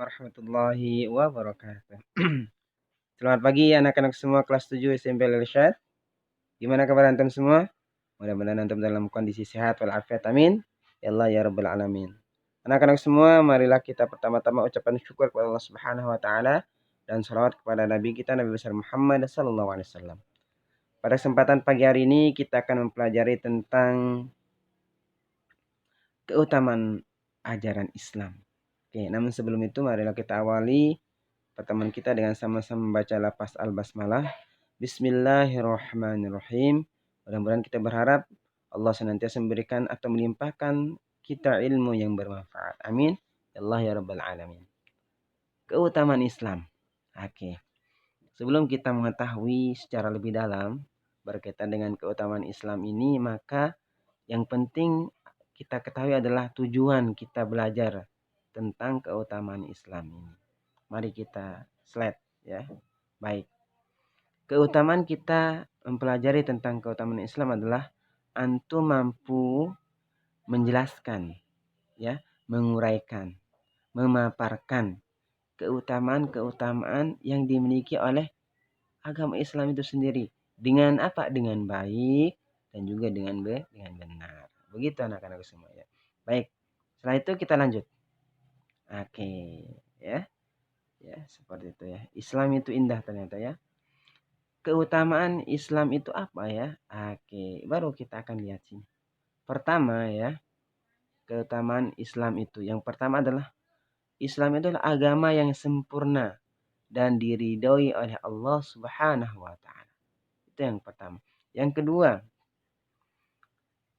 warahmatullahi wabarakatuh. Selamat pagi anak-anak semua kelas 7 SMP Al-Irsyad. Gimana kabar antum semua? Mudah-mudahan antum dalam kondisi sehat walafiat, amin. Ya Allah ya rabbal alamin. Anak-anak semua, marilah kita pertama-tama ucapkan syukur kepada Allah Subhanahu wa taala dan salawat kepada Nabi kita Nabi besar Muhammad sallallahu alaihi wasallam. Pada kesempatan pagi hari ini kita akan mempelajari tentang keutamaan ajaran Islam. Oke, namun sebelum itu marilah kita awali pertemuan kita dengan sama-sama membaca lafaz al-basmalah. Bismillahirrahmanirrahim. Mudah-mudahan kita berharap Allah senantiasa memberikan atau melimpahkan kita ilmu yang bermanfaat. Amin. Ya Allah ya rabbal alamin. Keutamaan Islam. Oke. Sebelum kita mengetahui secara lebih dalam berkaitan dengan keutamaan Islam ini, maka yang penting kita ketahui adalah tujuan kita belajar tentang keutamaan Islam ini. Mari kita slide ya. Baik. Keutamaan kita mempelajari tentang keutamaan Islam adalah antum mampu menjelaskan ya, menguraikan, memaparkan keutamaan-keutamaan yang dimiliki oleh agama Islam itu sendiri. Dengan apa? Dengan baik dan juga dengan benar. Begitu anak-anak semua ya. Baik. Setelah itu kita lanjut. Oke, ya. Ya, seperti itu ya. Islam itu indah ternyata ya. Keutamaan Islam itu apa ya? Oke, baru kita akan lihat sini. Pertama ya, keutamaan Islam itu. Yang pertama adalah Islam itu adalah agama yang sempurna dan diridhoi oleh Allah Subhanahu wa taala. Itu yang pertama. Yang kedua,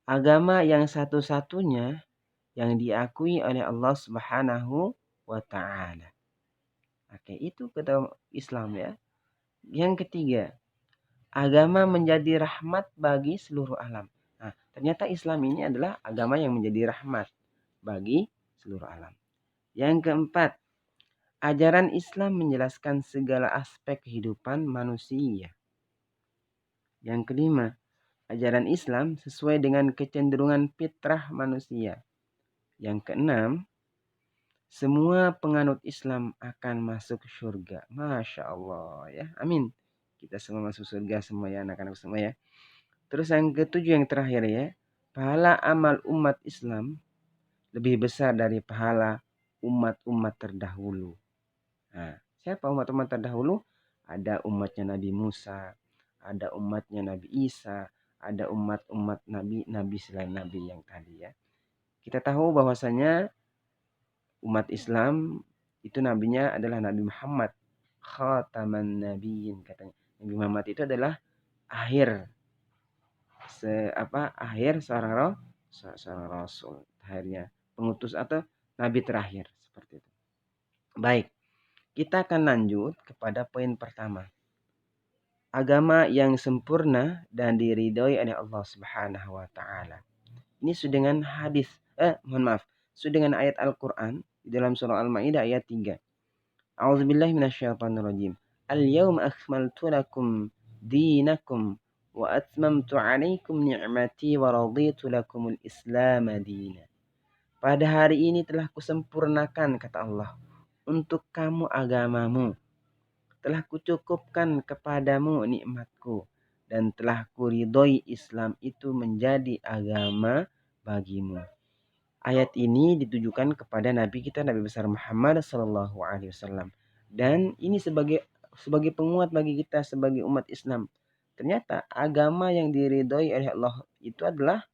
agama yang satu-satunya yang diakui oleh Allah Subhanahu wa taala. Oke, itu keutamaan Islam ya. Yang ketiga, agama menjadi rahmat bagi seluruh alam. Nah, ternyata Islam ini adalah agama yang menjadi rahmat bagi seluruh alam. Yang keempat, ajaran Islam menjelaskan segala aspek kehidupan manusia. Yang kelima, ajaran Islam sesuai dengan kecenderungan fitrah manusia. Yang keenam, semua penganut Islam akan masuk surga. Masya Allah ya. Amin. Kita semua masuk surga semua ya anak-anak semua ya. Terus yang ketujuh yang terakhir ya. Pahala amal umat Islam lebih besar dari pahala umat-umat terdahulu. Nah, siapa umat-umat terdahulu? Ada umatnya Nabi Musa. Ada umatnya Nabi Isa. Ada umat-umat nabi selain Nabi yang tadi ya. Kita tahu bahwasanya umat Islam itu nabinya adalah Nabi Muhammad, khataman nabiyyin katanya. Nabi Muhammad itu adalah akhir seorang rasul, akhirnya pengutus atau nabi terakhir seperti itu. Baik, kita akan lanjut kepada poin pertama. Agama yang sempurna dan diridhoi oleh Allah Subhanahu wa taala. Ini sudah dengan sudah dengan ayat Al-Qur'an di dalam surah Al-Maidah ayat 3. A'udzubillahi minasyaitonirrajim. Al-yawma akmaltu lakum dinakum wa atmamtu 'alaikum ni'mati wa raditu lakumul Islam madina. Pada hari ini telah kusempurnakan kata Allah untuk kamu agamamu. Telah kucukupkan kepadamu nikmatku dan telah kuridhoi Islam itu menjadi agama bagimu. Ayat ini ditujukan kepada Nabi kita Nabi besar Muhammad sallallahu alaihi wasallam. Dan ini sebagai penguat bagi kita sebagai umat Islam. Ternyata agama yang diridhoi oleh Allah itu adalah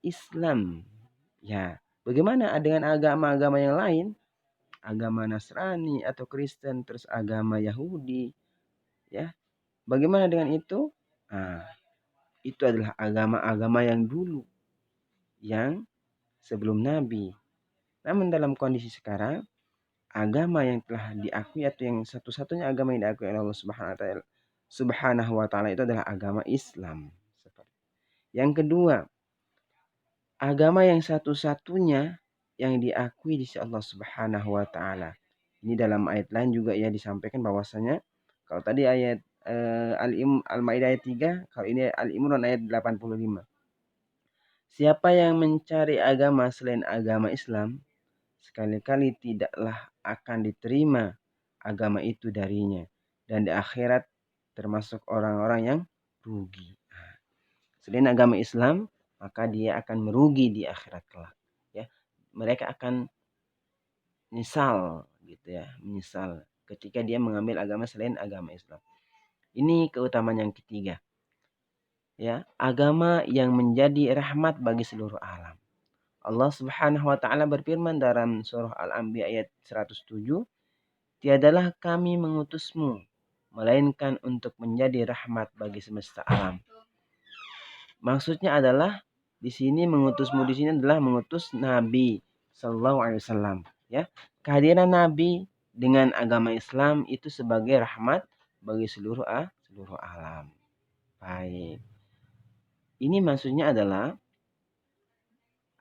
Islam. Ya, bagaimana dengan agama-agama yang lain? Agama Nasrani atau Kristen, terus agama Yahudi, ya. Bagaimana dengan itu? Nah, itu adalah agama-agama yang dulu, yang sebelum Nabi. Namun dalam kondisi sekarang, agama yang telah diakui atau yang satu-satunya agama yang diakui oleh Allah Subhanahu wa taala itu adalah agama Islam. Yang kedua, agama yang satu-satunya yang diakui di sisi Allah Subhanahu wa taala. Ini dalam ayat lain juga ya disampaikan bahwasanya kalau tadi ayat Al-Maidah ayat 3, kalau ini Al-Imran ayat 85. Siapa yang mencari agama selain agama Islam, sekali-kali tidaklah akan diterima agama itu darinya, dan di akhirat termasuk orang-orang yang rugi. Selain agama Islam, maka dia akan merugi di akhirat kelak. Ya, mereka akan menyesal gitu ya, menyesal ketika dia mengambil agama selain agama Islam. Ini keutamaan yang ketiga. Ya, agama yang menjadi rahmat bagi seluruh alam. Allah Subhanahu wa taala berfirman dalam surah Al-Anbiya ayat 107, "Tiadalah kami mengutusmu melainkan untuk menjadi rahmat bagi semesta alam." Maksudnya adalah di sini mengutusmu di sini adalah mengutus Nabi Sallallahu Alaihi Wasallam. Ya, kehadiran Nabi dengan agama Islam itu sebagai rahmat bagi seluruh alam. Baik. Ini maksudnya adalah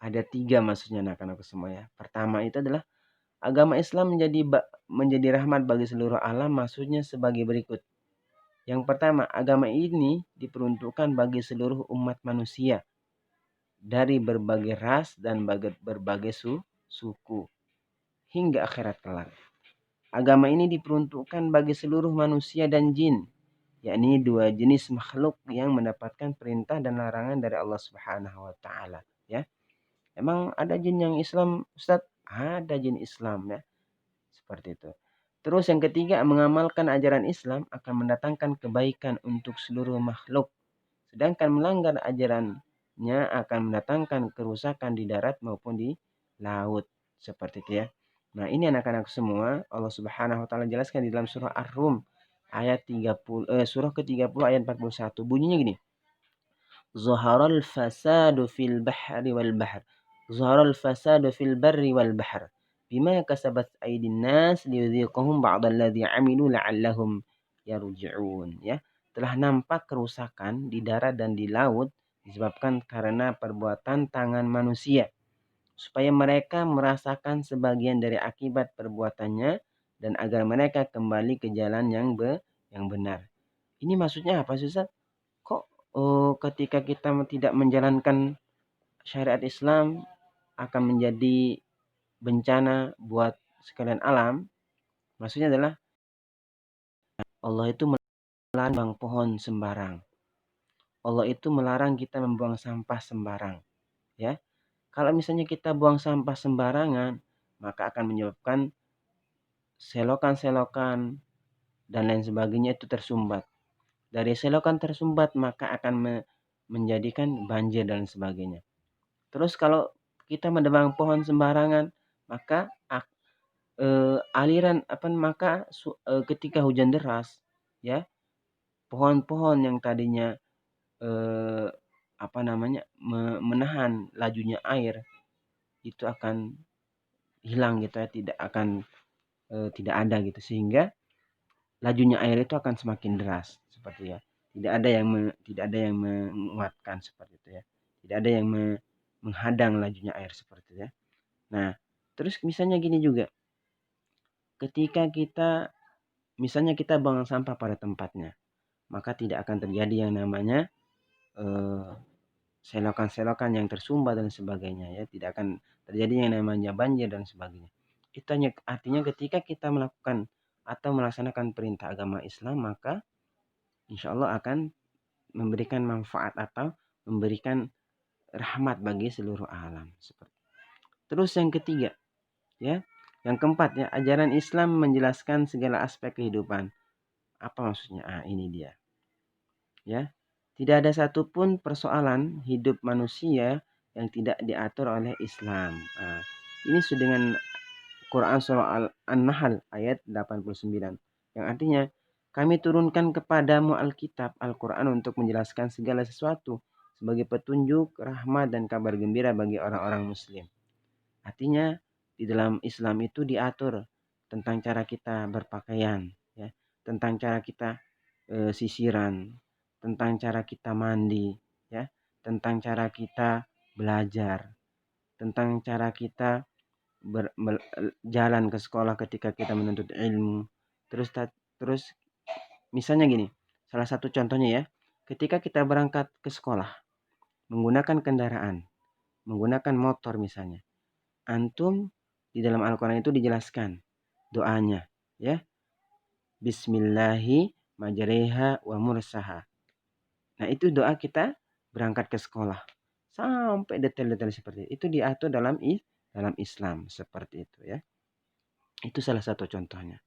ada 3 maksudnya anak-anakku semua ya. Pertama itu adalah agama Islam menjadi rahmat bagi seluruh alam, maksudnya sebagai berikut. Yang pertama, agama ini diperuntukkan bagi seluruh umat manusia dari berbagai ras dan berbagai suku hingga akhirat kelak. Agama ini diperuntukkan bagi seluruh manusia dan jin, yakni 2 jenis makhluk yang mendapatkan perintah dan larangan dari Allah Subhanahu wa taala, ya. Emang ada jin yang Islam, Ustaz? Ada jin Islam ya. Seperti itu. Terus yang ketiga, mengamalkan ajaran Islam akan mendatangkan kebaikan untuk seluruh makhluk. Sedangkan melanggar ajarannya akan mendatangkan kerusakan di darat maupun di laut. Seperti itu ya. Nah, ini anak-anak semua Allah Subhanahu wa taala jelaskan di dalam surah Ar-Rum ayat 30 surah ke-30 ayat 41. Bunyinya gini. Zaharal fasadu fil bahri wal bahr. Zaharal fasadu fil barri wal bahr. Bima kasabat aydin nas liyudhiqahum ba'dalladzi 'amilu la'allahum yarji'un. Ya, telah nampak kerusakan di darat dan di laut disebabkan karena perbuatan tangan manusia, supaya mereka merasakan sebagian dari akibat perbuatannya dan agar mereka kembali ke jalan yang benar. Ini maksudnya apa, Ustaz? Kok ketika kita tidak menjalankan syariat Islam akan menjadi bencana buat sekalian alam? Maksudnya adalah Allah itu melarang pohon sembarang. Allah itu melarang kita membuang sampah sembarang, ya. Kalau misalnya kita buang sampah sembarangan, maka akan menyebabkan selokan-selokan dan lain sebagainya itu tersumbat. Dari selokan tersumbat maka akan menjadikan banjir dan sebagainya. Terus kalau kita menebang pohon sembarangan, maka aliran ketika hujan deras, ya, pohon-pohon yang tadinya menahan lajunya air itu akan hilang gitu ya, tidak ada gitu, sehingga lajunya air itu akan semakin deras seperti ya. Tidak ada yang menguatkan seperti itu ya. Tidak ada yang menghadang lajunya air seperti itu ya. Nah, terus misalnya gini juga. Ketika misalnya kita buang sampah pada tempatnya, maka tidak akan terjadi yang namanya selokan-selokan yang tersumbat dan sebagainya ya. Tidak akan terjadi yang namanya banjir dan sebagainya. Itu artinya ketika kita melakukan atau melaksanakan perintah agama Islam, maka insya Allah akan memberikan manfaat atau memberikan rahmat bagi seluruh alam. Terus yang ketiga, ya, yang keempat ya, ajaran Islam menjelaskan segala aspek kehidupan. Apa maksudnya? Ini dia. Ya, tidak ada satupun persoalan hidup manusia yang tidak diatur oleh Islam. Ini sesuai dengan Quran surah An-Nahl ayat 89. Yang artinya, kami turunkan kepadamu Alkitab, Al-Quran untuk menjelaskan segala sesuatu sebagai petunjuk, rahmat, dan kabar gembira bagi orang-orang muslim. Artinya, di dalam Islam itu diatur tentang cara kita berpakaian, ya, tentang cara kita sisiran, tentang cara kita mandi, ya, tentang cara kita belajar, tentang cara kita jalan ke sekolah ketika kita menuntut ilmu. Terus misalnya gini, salah satu contohnya ya, ketika kita berangkat ke sekolah menggunakan kendaraan, menggunakan motor misalnya, antum Di dalam Al-Quran itu dijelaskan doanya, ya. Bismillahi majreha wa mursaha. Nah, itu doa kita berangkat ke sekolah. Sampai detail-detail seperti itu diatur dalam Islam seperti itu, ya. Itu salah satu contohnya.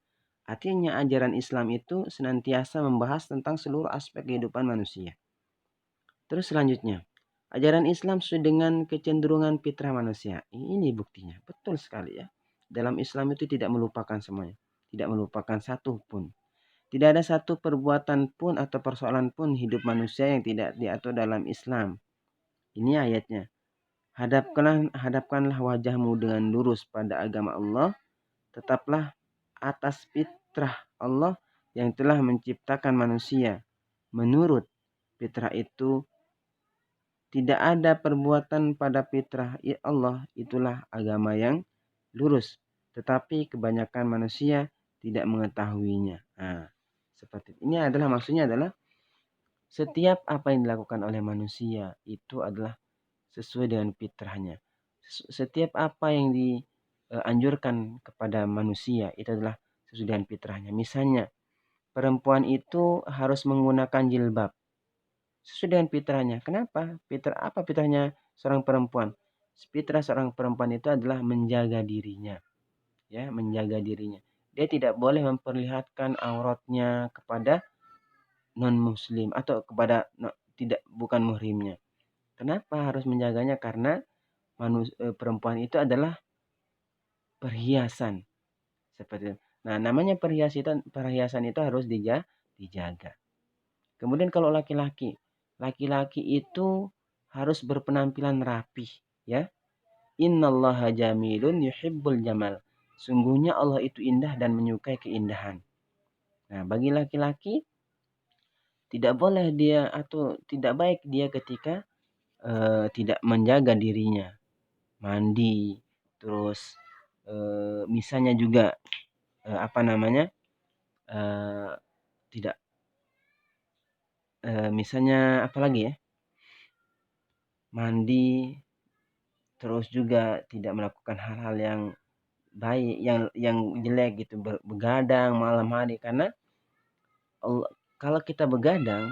Artinya ajaran Islam itu senantiasa membahas tentang seluruh aspek kehidupan manusia. Terus selanjutnya, ajaran Islam sesuai dengan kecenderungan fitrah manusia. Ini buktinya, betul sekali ya. Dalam Islam itu tidak melupakan semuanya, tidak melupakan satu pun. Tidak ada satu perbuatan pun atau persoalan pun hidup manusia yang tidak diatur dalam Islam. Ini ayatnya. Hadapkanlah wajahmu dengan lurus pada agama Allah. Tetaplah atas fitrah Allah yang telah menciptakan manusia. Menurut fitrah itu tidak ada perbuatan pada fitrah Allah, itulah agama yang lurus. Tetapi kebanyakan manusia tidak mengetahuinya. Nah, seperti ini adalah maksudnya adalah setiap apa yang dilakukan oleh manusia itu adalah sesuai dengan fitrahnya. Setiap apa yang dianjurkan kepada manusia itu adalah sesuai dengan fitrahnya. Misalnya, perempuan itu harus menggunakan jilbab sesuai dengan fitrahnya. Kenapa? Apa fitrahnya seorang perempuan? Fitrah seorang perempuan itu adalah menjaga dirinya, ya, menjaga dirinya. Dia tidak boleh memperlihatkan auratnya kepada non muslim atau kepada bukan muhrimnya. Kenapa harus menjaganya? Karena perempuan itu adalah perhiasan seperti itu. Nah, namanya perhiasan itu harus dijaga. Kemudian kalau laki-laki itu harus berpenampilan rapih, ya. Innallaha jamilun yuhibbul jamal. Sungguhnya Allah itu indah dan menyukai keindahan. Nah, bagi laki-laki tidak boleh dia atau tidak baik dia ketika tidak menjaga dirinya, mandi, terus misalnya juga tidak misalnya apalagi ya, mandi, terus juga tidak melakukan hal-hal yang baik, yang jelek gitu, begadang malam hari. Karena kalau kita begadang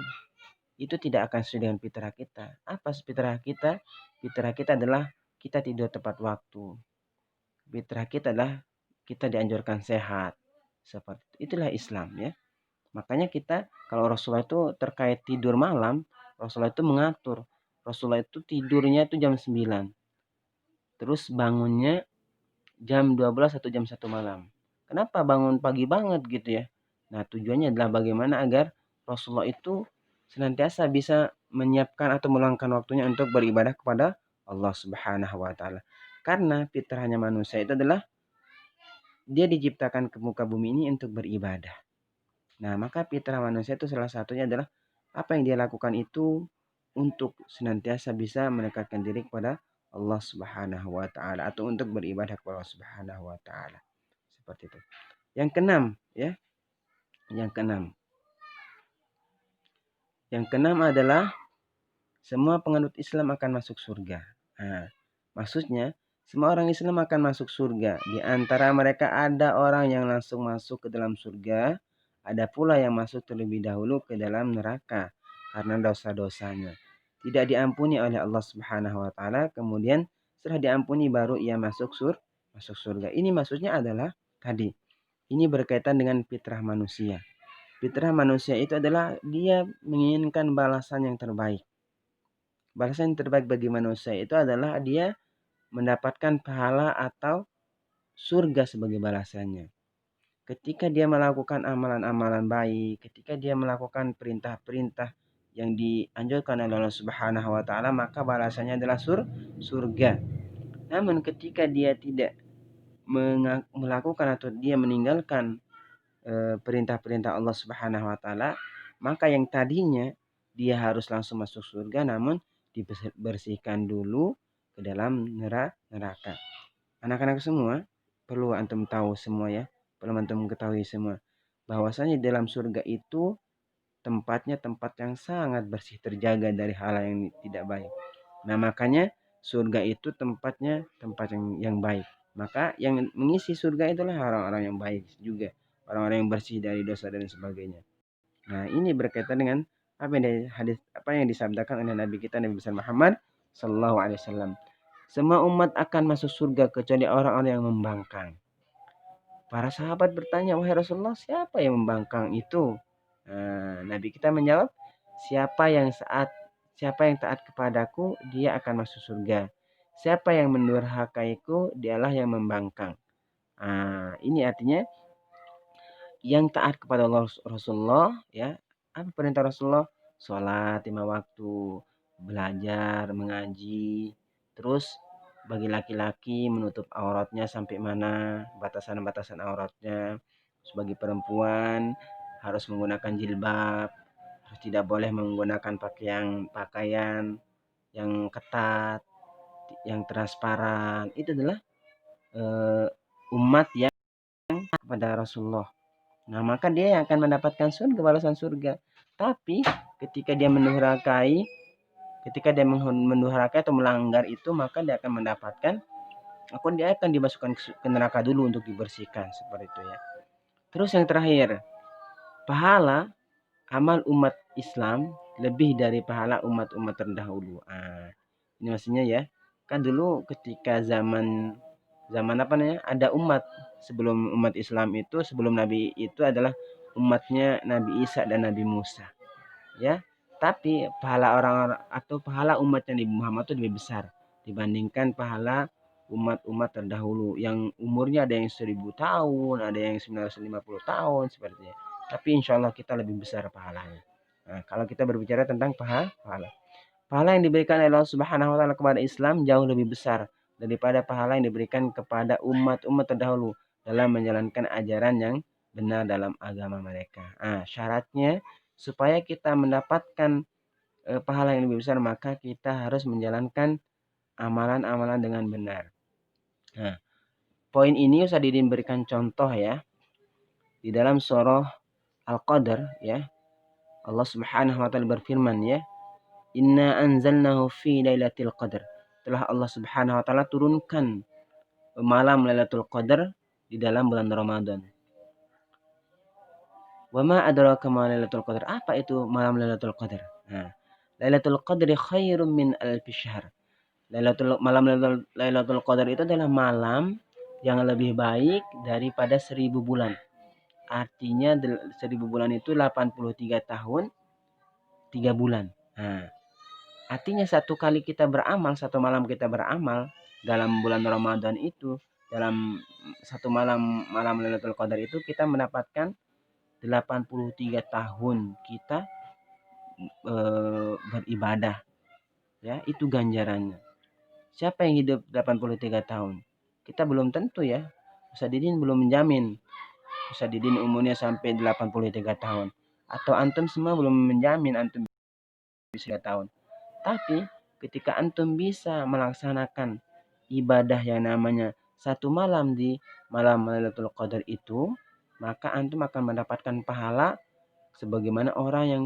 itu tidak akan sesuai dengan fitrah kita. Apa fitrah kita? Fitrah kita adalah kita tidur tepat waktu. Fitrah kita adalah kita dianjurkan sehat. Seperti itu. Itulah Islam, ya. Makanya kita kalau Rasulullah itu terkait tidur malam, Rasulullah itu mengatur. Rasulullah itu tidurnya itu jam 9. Terus bangunnya jam 12 atau jam 1 malam. Kenapa bangun pagi banget gitu ya? Nah, tujuannya adalah bagaimana agar Rasulullah itu senantiasa bisa menyiapkan atau meluangkan waktunya untuk beribadah kepada Allah Subhanahu wa taala. Karena fitrahnya manusia itu adalah dia diciptakan ke muka bumi ini untuk beribadah. Nah, maka fitrah manusia itu salah satunya adalah apa yang dia lakukan itu untuk senantiasa bisa mendekatkan diri kepada Allah Subhanahu wa taala atau untuk beribadah kepada Allah Subhanahu wa taala. Seperti itu. Yang keenam, ya. Yang keenam. Yang keenam adalah semua penganut Islam akan masuk surga. Nah, maksudnya semua orang Islam akan masuk surga. Di antara mereka ada orang yang langsung masuk ke dalam surga, ada pula yang masuk terlebih dahulu ke dalam neraka karena dosa-dosanya. Tidak diampuni oleh Allah Subhanahu wa taala, kemudian setelah diampuni baru ia masuk surga. Ini maksudnya adalah tadi. Ini berkaitan dengan fitrah manusia. Fitrah manusia itu adalah dia menginginkan balasan yang terbaik. Balasan yang terbaik bagi manusia itu adalah dia mendapatkan pahala atau surga sebagai balasannya. Ketika dia melakukan amalan-amalan baik, ketika dia melakukan perintah-perintah yang dianjurkan oleh Allah Subhanahu wa taala, maka balasannya adalah surga. Namun ketika dia tidak melakukan atau dia meninggalkan perintah-perintah Allah Subhanahu wa taala, maka yang tadinya dia harus langsung masuk surga namun dibersihkan dulu ke dalam neraka. Anak-anak semua perlu antum tahu semua, ya. Perlu antum ketahui semua bahwasanya dalam surga itu tempatnya tempat yang sangat bersih, terjaga dari hal yang tidak baik. Nah, makanya surga itu tempatnya tempat yang baik. Maka yang mengisi surga itulah orang-orang yang baik juga, orang-orang yang bersih dari dosa dan sebagainya. Nah, ini berkaitan dengan apa yang disabdakan oleh Nabi kita Nabi besar Muhammad sallallahu alaihi wasallam. Semua umat akan masuk surga kecuali orang-orang yang membangkang. Para sahabat bertanya, "Wahai Rasulullah, siapa yang membangkang itu?" Nabi kita menjawab, siapa yang taat kepadaku, dia akan masuk surga. Siapa yang mendurhakaiku, dialah yang membangkang. Ini artinya yang taat kepada Allah Rasulullah, ya. Apa perintah Rasulullah? Sholat 5 waktu, belajar, mengaji, terus bagi laki-laki menutup auratnya sampai mana, batasan-batasan auratnya. Sebagai perempuan harus menggunakan jilbab, harus tidak boleh menggunakan pakaian yang ketat, yang transparan. Itu adalah umat yang kepada Rasulullah. Nah, maka dia yang akan mendapatkan surga, balasan surga. Tapi ketika dia mendurhakai atau melanggar itu, maka dia akan dimasukkan ke neraka dulu untuk dibersihkan seperti itu ya. Terus yang terakhir, pahala amal umat Islam lebih dari pahala umat-umat terdahulu. Ini maksudnya ya. Kan dulu ketika zaman ada umat sebelum umat Islam itu, sebelum Nabi itu adalah umatnya Nabi Isa dan Nabi Musa. Ya. Tapi pahala orang-orang atau pahala umatnya Nabi Muhammad itu lebih besar dibandingkan pahala umat-umat terdahulu yang umurnya ada yang 1000 tahun, ada yang 950 tahun seperti itu. Tapi insya Allah kita lebih besar pahalanya. Nah, kalau kita berbicara tentang pahala, pahala yang diberikan oleh Allah Subhanahu wa taala kepada Islam jauh lebih besar daripada pahala yang diberikan kepada umat-umat terdahulu dalam menjalankan ajaran yang benar dalam agama mereka. Syaratnya supaya kita mendapatkan pahala yang lebih besar, maka kita harus menjalankan amalan-amalan dengan benar. Nah, poin ini Ustaz Didin berikan contoh ya. Di dalam surah Al-Qadr ya. Allah Subhanahu wa taala berfirman ya, "Inna anzalnahu fi lailatul qadar." Telah Allah Subhanahu wa taala turunkan malam Lailatul Qadar di dalam bulan Ramadan. Wa ma adraka ma Lailatul Qadar? Apa itu malam Lailatul Qadar? Lailatul Qadri khairum min alfi syahr. Lailatul Qadar itu adalah malam yang lebih baik daripada 1000 bulan. Artinya 1000 bulan itu 83 tahun 3 bulan. Artinya satu kali kita beramal, satu malam kita beramal dalam bulan Ramadan itu, dalam satu malam Lailatul Qadar itu kita mendapatkan 83 tahun kita beribadah. Ya, itu ganjarannya. Siapa yang hidup 83 tahun? Kita belum tentu ya. Ustaz Didin belum menjamin Ustaz Didin umurnya sampai 83 tahun. Atau antum semua belum menjamin antum bisa 3 tahun. Tapi ketika antum bisa melaksanakan ibadah yang namanya satu malam di malam Lailatul Qadar itu, maka antum akan mendapatkan pahala sebagaimana orang yang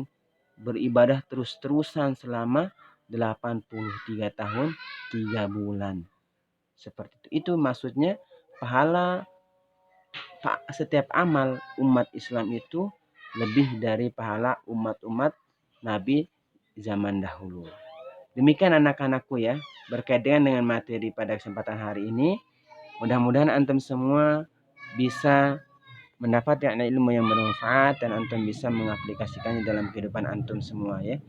beribadah terus-terusan selama 83 tahun 3 bulan. Seperti itu. Itu maksudnya pahala setiap amal umat Islam itu lebih dari pahala umat-umat Nabi zaman dahulu. Demikian anak-anakku ya, berkaitan dengan materi pada kesempatan hari ini. Mudah-mudahan antum semua bisa mendapat ilmu yang bermanfaat dan antum bisa mengaplikasikannya dalam kehidupan antum semua ya.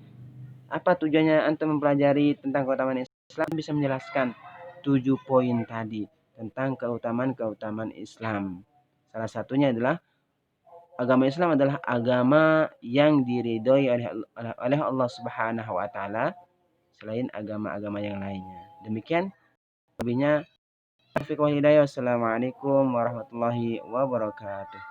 Apa tujuannya antum mempelajari tentang keutamaan Islam? Bisa menjelaskan 7 poin tadi tentang keutamaan Islam. Salah satunya adalah agama Islam adalah agama yang diridhoi oleh Allah Subhanahu wa taala selain agama-agama yang lainnya. Demikian lebihnya. Assalamualaikum warahmatullahi wabarakatuh.